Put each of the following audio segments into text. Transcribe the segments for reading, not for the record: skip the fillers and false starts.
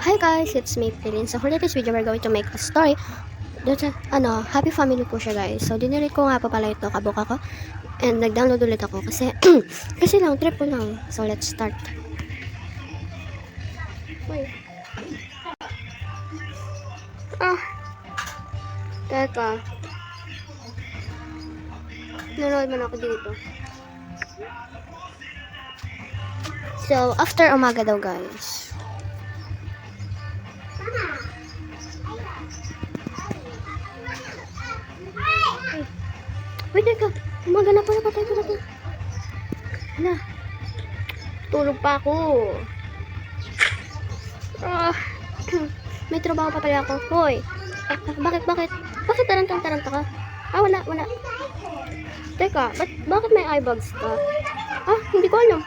Hi guys, it's me, Prilin. So for this video, we're going to make a story. Happy family po siya guys. So dinilit ko nga pa pala ito, kabuka ko. And nag-download ulit ako kasi, kasi lang, trip ko lang. So let's start. Uy. Teka. Nanood man ako dito. So, after umaga daw guys. Wait, teka. Umaga na pala, patay ko na to. Hala. Tulog pa ako. May trabaho pa pala ako. Hoy. Bakit? Bakit tarantang-taranta ka? Wala. Teka, bakit may eye bags ka? Hindi ko alam.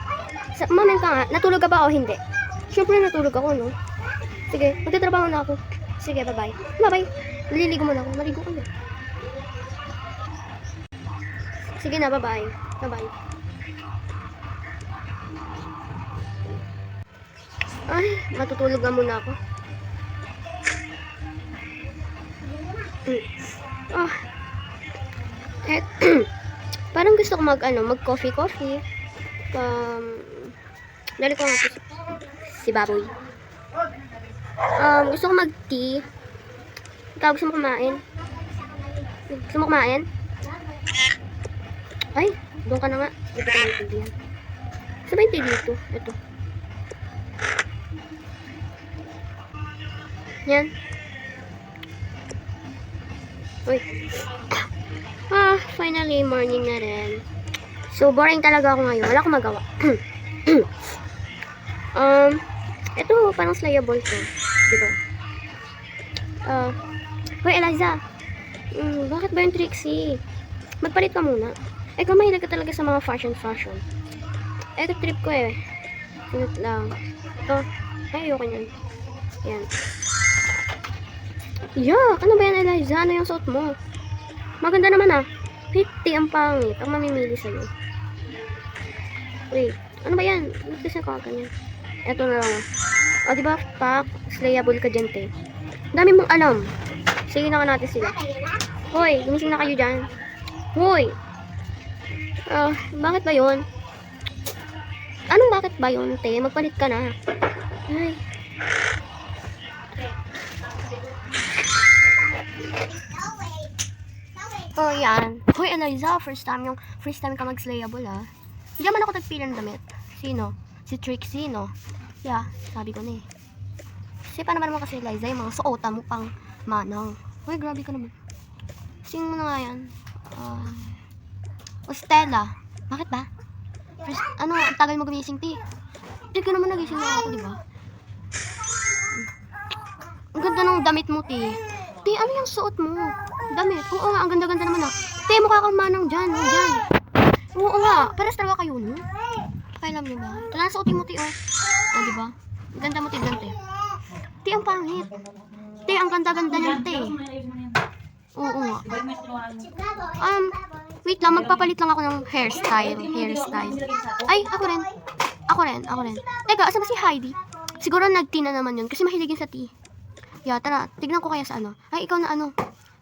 Moment ka nga, natulog ka ba o hindi? Siyempre natulog ako, no? Sige, magtatrabaho na ako. Sige, bye-bye. Bye-bye. Naliligo mo na ako. Maligo ka na. Sige na, bye-bye. Bye-bye. Ay, matutulog na muna ako. Parang gusto ko mag-coffee. Dali ko nga si Baboy. Gusto ko mag-tea. Ikaw, gusto mo kumain? Ay, doon ka na nga. Ito ka ng tea yan. Saan ba yung tea dito? Ito. Yan. Uy. Finally, morning na rin. So, boring talaga ako ngayon. Wala akong magawa. Ito, parang slayable to. Diba? Hoy, Eliza. Bakit ba yung Trixie? Magpalit ka muna. Ikaw, mahilig ka talaga sa mga fashion. Ito, trip ko eh. Sinot lang. Ito. Ay, ayoko nyan. Yan. Yuck! Ano ba yan, Eliza? Ano yung suot mo? Maganda naman 50 ang pangit. Ang mamimili sa'yo. Wait. Ano ba yan? Ba't kasi ka ganyan? Eto na lang. Diba? Slayable ka dyan, te. Dami mong alam. Sige na ka natin sila. Hoy, gumising na kayo dyan. Hoy! Bakit ba yun? Anong bakit ba yun, te? Magpalit ka na. Ay. Yan. Hoy, Eliza, first time ka mag-slayable, Hindi naman ako nagpili ng damit. Sino? Si Trixie, no? Yeah, sabi ko na eh. Kasi paano naman kasi, Eliza, yung mga suotan mo pang manang. Hoy, grabe ka naman. Sing mo na nga yan. Stella. Bakit ba? First, ang tagal mo gumising, ti. Hindi ka naman nagising na ako, diba? Ang ganda ng damit mo, ti. Ti, ano yung suot mo? Damit. Oo nga, ang ganda-ganda naman Te, mukha kang manang dyan. Oo nga, pares talaga kayo, no? Alam niyo ba? Ito na, suotin mo, ti, diba? Ang ganda mo, ti, te. Ti, ang pangit. Te, ang ganda-ganda niyan, te. Oo nga. Wait lang, magpapalit lang ako ng hairstyle. Ay, ako rin. Teka, asa ba si Heidi? Siguro nag-tea na naman yun, kasi mahilig yun sa tea. Yeah, tara, tignan ko kaya sa Ay, ikaw na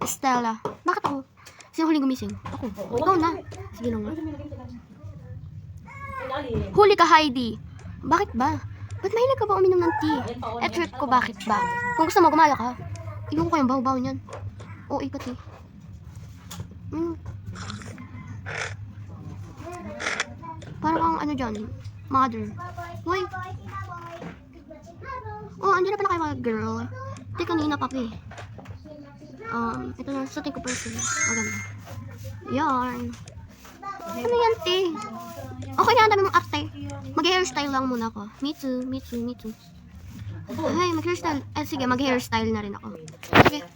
Stella. Bakit ako? Sino huling gumising? Ako. Ikaw na. Sige lang nga. Huli ka, Heidi. Bakit ba? Ba't mahilig ka ba uminom ng tea? Trip ko, bakit ba? Kung gusto mo, gumala ka. Iwan ko yung baho-baho niyan. Pati. Parang kang dyan. Mother. Uy. Andyan na pala kayo mga girl. Kanina pa eh. Ito na, suotin ko person. Maganda. Yarn. Ano yan, te? Okay na, dami mong arte. Mag-hairstyle lang muna ako. Me too. Ay, mag-hairstyle. Sige, mag-hairstyle na rin ako. Sige.